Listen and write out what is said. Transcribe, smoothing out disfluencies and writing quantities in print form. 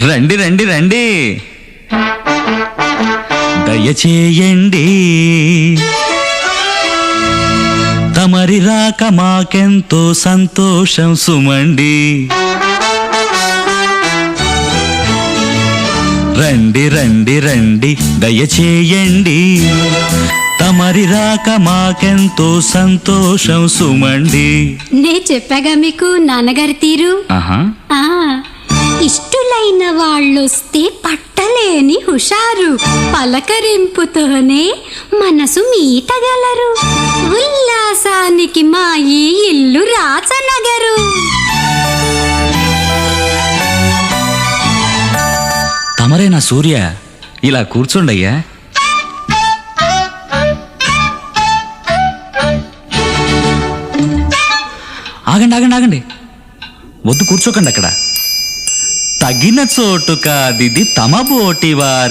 రండి రండి రండి, దయచేయండి. తమరి రాక మాకెంతో సంతోషం సుమండి. రండి రండి రండి, దయచేయండి. తమరి రాక మాకెంతో సంతోషం సుమండి. నే చెప్పాగా మీకు నాన్నగారి తీరు. ఆహా, ఆ ఇష్టులైన వాళ్ళొస్తే పట్టలేని హుషారు, పలకరింపుతోనే మనసు మీటగలరు. ఉల్లాసానికి మా ఈ ఇల్లు రాచనగరు. తమరేనా సూర్య? ఇలా కూర్చోండయ్యా. ఆగండి ఆగండి ఆగండి, వద్దు కూర్చోకండి అక్కడ. తగిన చోటు కాదిది తమ బోటి వారి